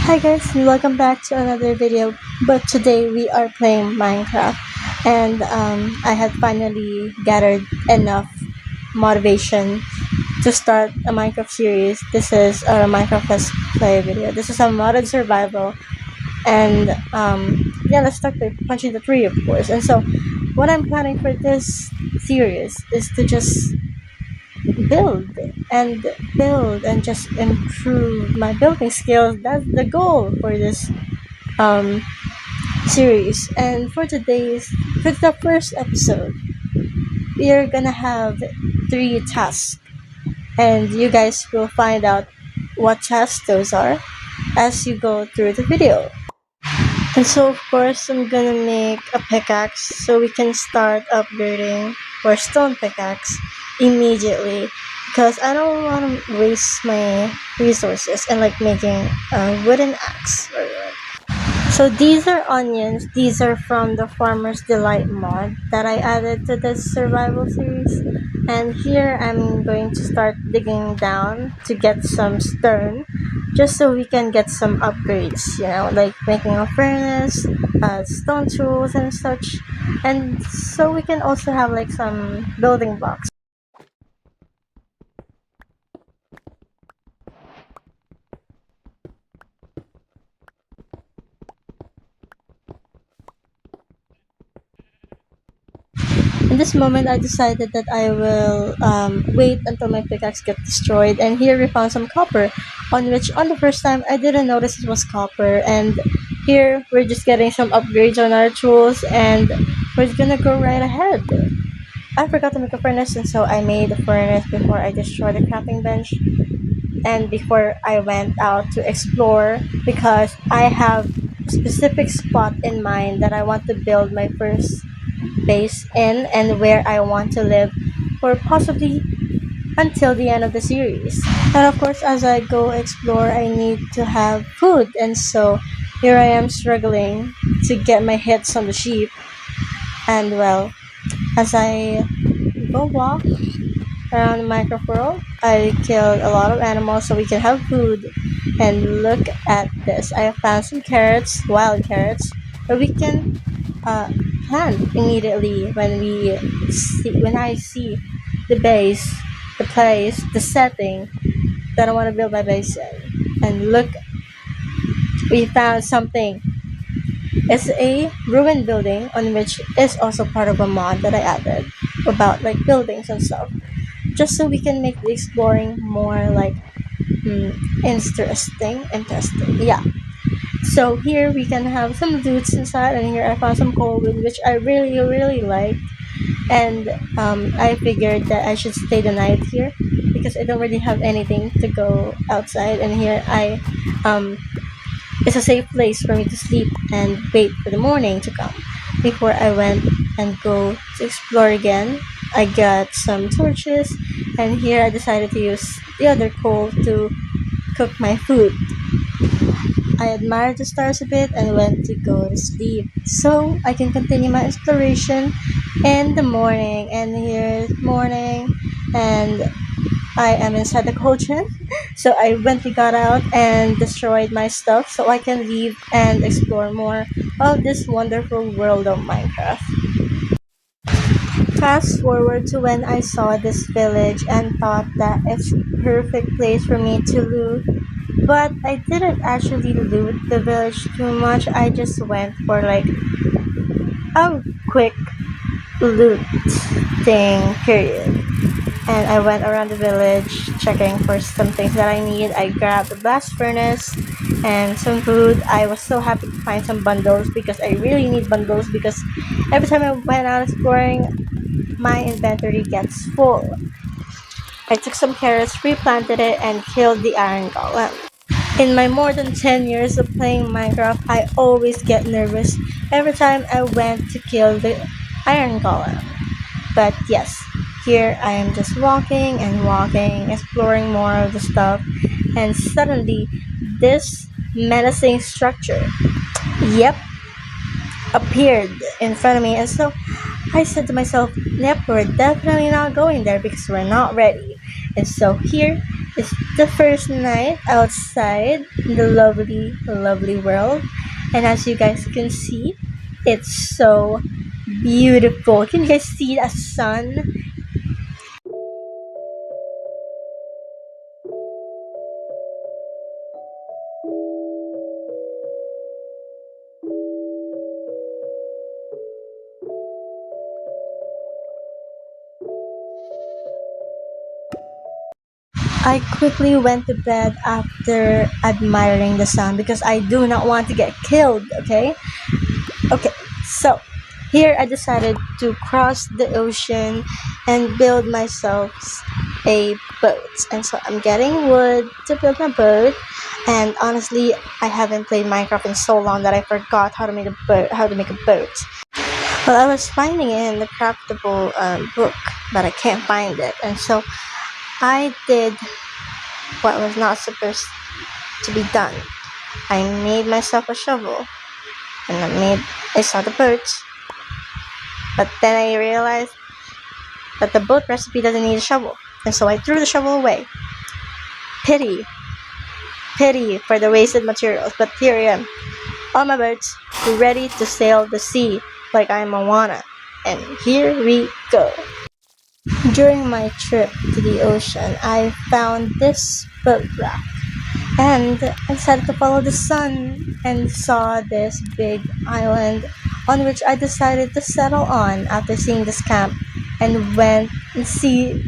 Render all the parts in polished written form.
Hi guys, and welcome back to another video. But today we are playing Minecraft, and I had finally gathered enough motivation to start a Minecraft series. This is a Minecraft Let's Play video. This is a modded survival, and yeah, let's start by punching the tree, of course. And so, what I'm planning for this series is to just build and build and just improve my building skills. That's the goal for this um series. And for the first episode, we are gonna have three tasks, and you guys will find out what tasks those are as you go through the video. And so, of course, I'm gonna make a pickaxe so we can start upgrading our stone pickaxe immediately, because I don't want to waste my resources and like making a wooden axe. So these are onions. These are from the Farmer's Delight mod that I added to this survival series. And here I'm going to start digging down to get some stone, just so we can get some upgrades, like making a furnace, stone tools and such. And so we can also have like some building blocks. In this moment, I decided that I will wait until my pickaxe gets destroyed. And here we found some copper, on which on the first time I didn't notice it was copper. And here we're just getting some upgrades on our tools, and we're gonna go right ahead. I forgot to make a furnace, and so I made a furnace before I destroyed the crafting bench and before I went out to explore, because I have a specific spot in mind that I want to build my first base in, and where I want to live for possibly until the end of the series. And of course, as I go explore, I need to have food, and so here I am struggling to get my hits on the sheep. And well, as I go walk around the Minecraft world, I killed a lot of animals so we can have food. And look at this, I found some carrots, wild carrots, that we can uh, plant immediately when I see the base, the place, the setting that I want to build my base in. And look, we found something. It's a ruined building, on which is also part of a mod that I added about like buildings and stuff, just so we can make the exploring more like interesting. Yeah. So here we can have some loots inside, and here I found some coal, which I really like. And I figured that I should stay the night here because I don't really have anything to go outside. And here it's a safe place for me to sleep and wait for the morning to come before I went and go to explore again. I got some torches, and here I decided to use the other coal to cook my food. I admired the stars a bit and went to go to sleep so I can continue my exploration in the morning. And here's morning, and I am inside the cauldron. So I went and got out and destroyed my stuff so I can leave and explore more of this wonderful world of Minecraft. Fast forward to when I saw this village and thought that it's a perfect place for me to loot. But I didn't actually loot the village too much. I just went for like a quick loot thing, period. And I went around the village checking for some things that I need. I grabbed the blast furnace and some food. I was so happy to find some bundles because I really need bundles, because every time I went out exploring, my inventory gets full. I took some carrots, replanted it, and killed the iron golem. In my more than 10 years of playing Minecraft, I always get nervous every time I went to kill the iron golem. But yes, here I am just walking and walking, exploring more of the stuff, and suddenly this menacing structure, yep, appeared in front of me. And so I said to myself, yep, we're definitely not going there because we're not ready. And so here It's the first night outside in the lovely, lovely world. And as you guys can see, it's so beautiful. Can you guys see the sun? I quickly went to bed after admiring the sun because I do not want to get killed, okay? Okay, so here I decided to cross the ocean and build myself a boat. And so I'm getting wood to build my boat. And honestly, I haven't played Minecraft in so long that I forgot how to make a boat. Well, I was finding it in the craftable book, but I can't find it. And so I did what was not supposed to be done. I made myself a shovel, and I started the boat. But then I realized that the boat recipe doesn't need a shovel, and so I threw the shovel away. Pity, pity for the wasted materials. But here I am, on my boat, ready to sail the sea like I'm Moana. And here we go. During my trip to the ocean, I found this boat rack, and I decided to follow the sun and saw this big island on which I decided to settle on after seeing this camp and went and see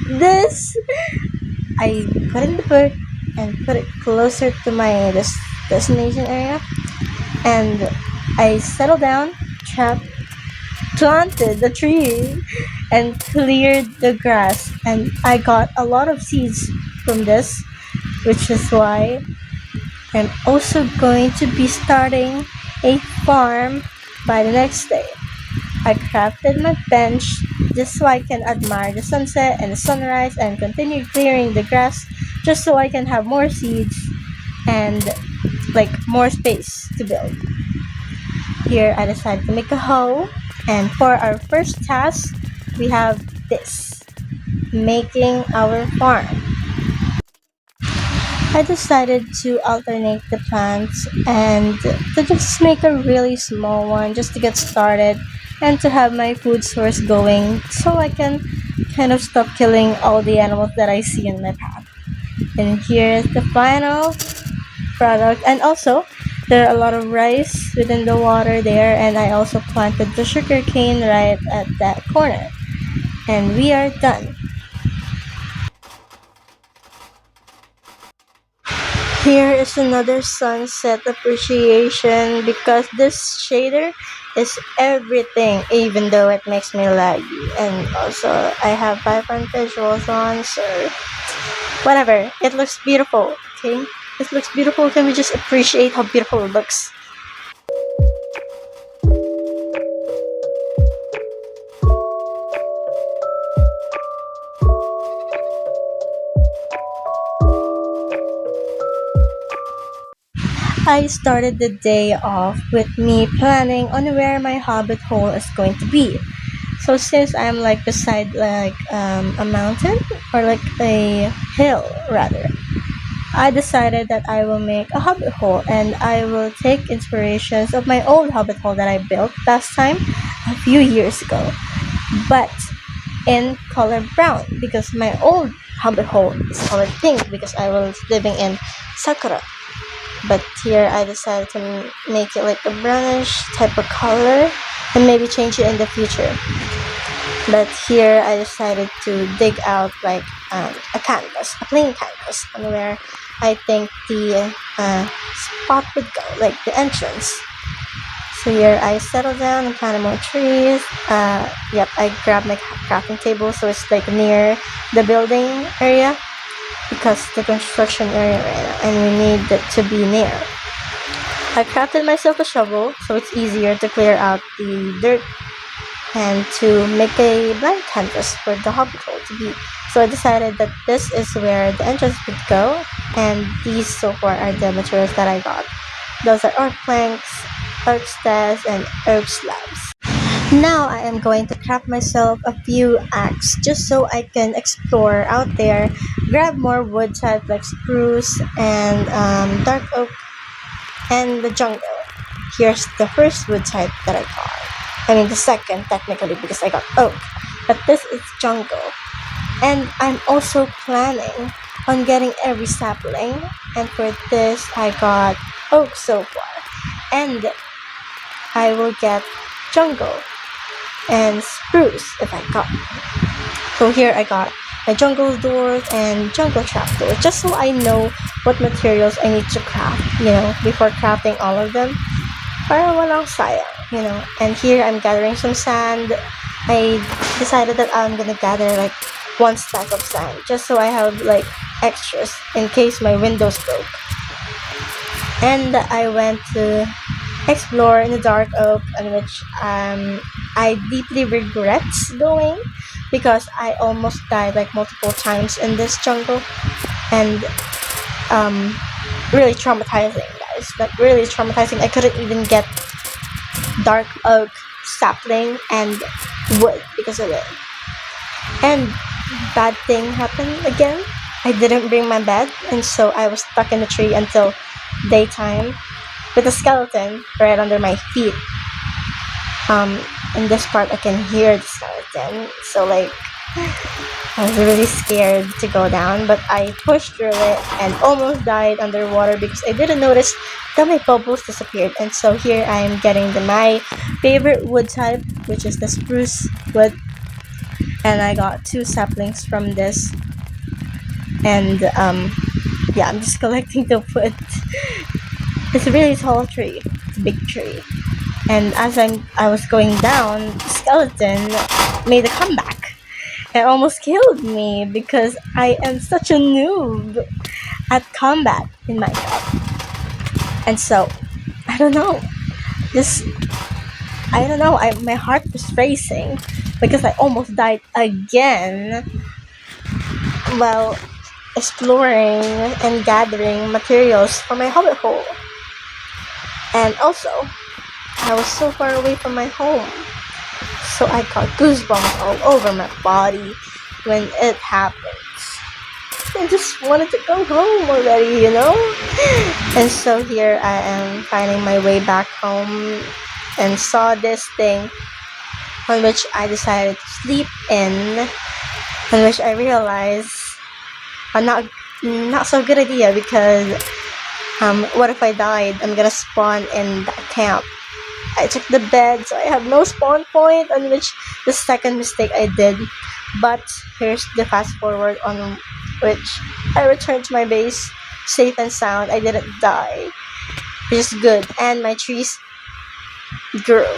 this. I put in the boat and put it closer to my destination area, and I settled down, trapped, planted the tree, and cleared the grass, and I got a lot of seeds from this, which is why I'm also going to be starting a farm by the next day. I crafted my bench just so I can admire the sunset and the sunrise and continue clearing the grass just so I can have more seeds and like more space to build. Here I decided to make a hoe, and for our first task we have this, making our farm. I decided to alternate the plants and to just make a really small one just to get started and to have my food source going so I can kind of stop killing all the animals that I see in my path. And here's the final product. And also, there are a lot of rice within the water there, and I also planted the sugar cane right at that corner. And we are done. Here is another sunset appreciation because this shader is everything, even though it makes me laggy. And also, I have vibrant visuals on, so whatever. It looks beautiful, okay? It looks beautiful. Can we just appreciate how beautiful it looks? I started the day off with me planning on where my hobbit hole is going to be. So since I'm like beside a mountain or like a hill rather, I decided that I will make a hobbit hole and I will take inspirations of my old hobbit hole that I built last time a few years ago, but in color brown because my old hobbit hole is colored pink because I was living in Sakura. But here I decided to make it like a brownish type of color and maybe change it in the future. But here I decided to dig out like a canvas, a plain canvas, on where I think the spot would go, like the entrance. So here I settled down and planted more trees. Yep, I grabbed my crafting table so it's like near the building area because the construction area right now, and we need it to be near. I crafted myself a shovel so it's easier to clear out the dirt and to make a blank canvas for the hobbit hole to be. So I decided that this is where the entrance would go, and these so far are the materials that I got. Those are oak planks, oak stairs, and oak slabs. Now I am going to craft myself a few axes just so I can explore out there, grab more wood type like spruce and dark oak and the jungle. Here's the first wood type that I got. I mean the second technically because I got oak, but this is jungle. And I'm also planning on getting every sapling, and for this I got oak so far. And I will get jungle and spruce if I got. So here I got my jungle doors and jungle trapdoors just so I know what materials I need to craft, before crafting all of them. Para walang sayang. And here I'm gathering some sand. I decided that I'm gonna gather like one stack of sand just so I have like extras in case my windows broke. And I went to explore in the dark oak, in which I deeply regret going because I almost died like multiple times in this jungle, and really traumatizing, guys. Like really traumatizing. I couldn't even get dark oak sapling and wood because of it. And bad thing happened again. I didn't bring my bed, and so I was stuck in the tree until daytime with a skeleton right under my feet. In this part I can hear the skeleton, so like I was really scared to go down, but I pushed through it and almost died underwater because I didn't notice that my bubbles disappeared. And so here I am getting my favorite wood type, which is the spruce wood, and I got 2 saplings from this. And yeah, I'm just collecting the wood. It's a really tall tree. It's a big tree. And as I was going down, the skeleton made a comeback and almost killed me because I am such a noob at combat in Minecraft. And so, I don't know. My heart was racing because I almost died again while exploring and gathering materials for my Hobbit hole. And also, I was so far away from my home, so I got goosebumps all over my body when it happens. I just wanted to go home already, And so here I am finding my way back home and saw this thing on which I decided to sleep in, on which I realized not so good idea because what if I died? I'm gonna spawn in that camp. I checked the bed, so I have no spawn point, on which the second mistake I did. But here's the fast forward on which I returned to my base safe and sound. I didn't die, which is good, and my trees grew.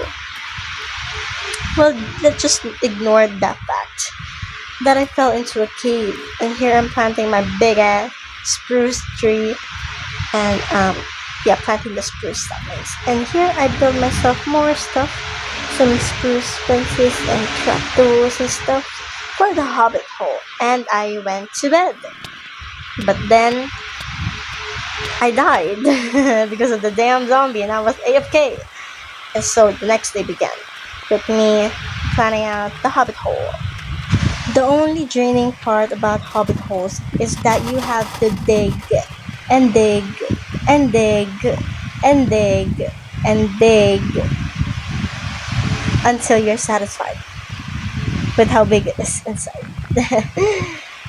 Well, let's just ignore that fact that I fell into a cave, and here I'm planting my big ass spruce tree, and planting the spruce saplings. And here I build myself more stuff, some spruce fences and trapdoors and stuff for the Hobbit hole. And I went to bed, but then I died because of the damn zombie, and I was AFK. And so the next day began with me planning out the Hobbit hole. The only draining part about Hobbit holes is that you have to dig and dig and dig and dig and dig until you're satisfied with how big it is inside.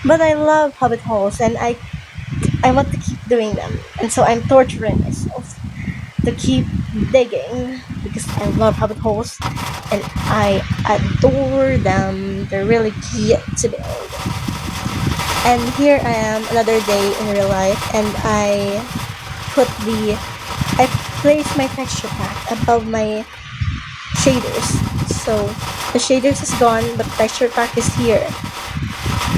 But I love Hobbit holes, and I want to keep doing them, and so I'm torturing myself to keep digging because I love Hobbit holes and I adore them. They're really cute to build. And here I am, another day in real life, and I place my texture pack above my shaders. So the shaders is gone, but texture pack is here.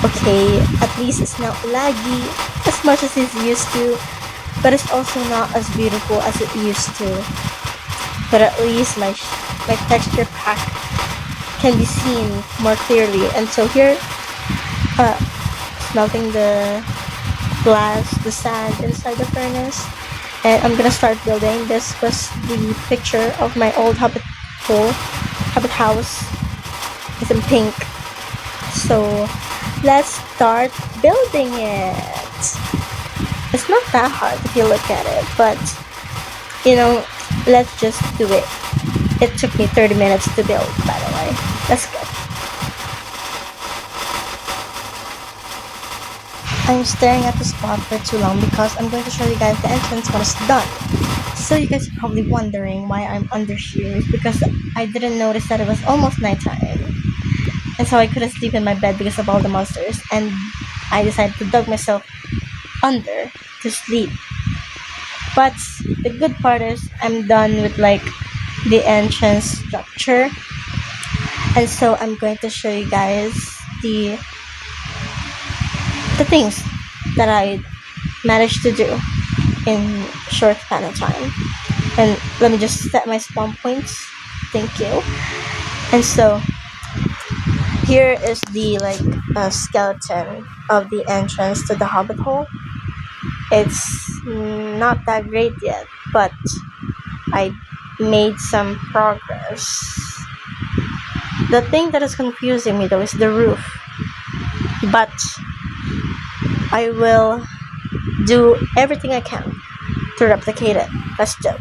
Okay, at least it's not laggy as much as it's used to, but it's also not as beautiful as it used to. But at least my texture pack can be seen more clearly. And so here, smelting the glass, the sand inside the furnace, and I'm gonna start building. This was the picture of my old Hobbit hole Hobbit house is in pink. So let's start building it. It's not that hard if you look at it, but let's just do it. It took me 30 minutes to build, by the way. That's good. I'm staring at the spot for too long because I'm going to show you guys the entrance when it's done. So you guys are probably wondering why I'm under here. It's because I didn't notice that it was almost nighttime. And so I couldn't sleep in my bed because of all the monsters. And I decided to dug myself under to sleep. But the good part is I'm done with the entrance structure. And so I'm going to show you guys the things that I managed to do in short span of time. And let me just set my spawn points. Thank you. And so here is the skeleton of the entrance to the Hobbit hole. It's not that great yet, but I made some progress. The thing that is confusing me though is the roof, but I will do everything I can to replicate it. Let's do.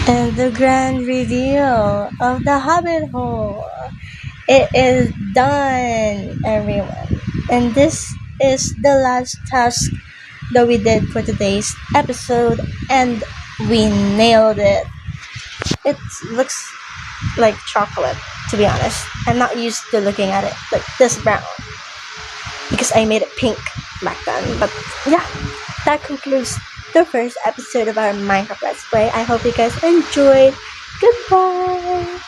And the grand reveal of the Hobbit hole. It is done, everyone. And this is the last task that we did for today's episode, and we nailed it. It looks like chocolate, to be honest. I'm not used to looking at it like this brown because I made it pink back then. But yeah, that concludes the first episode of our Minecraft Let's Play. I hope you guys enjoyed. Goodbye!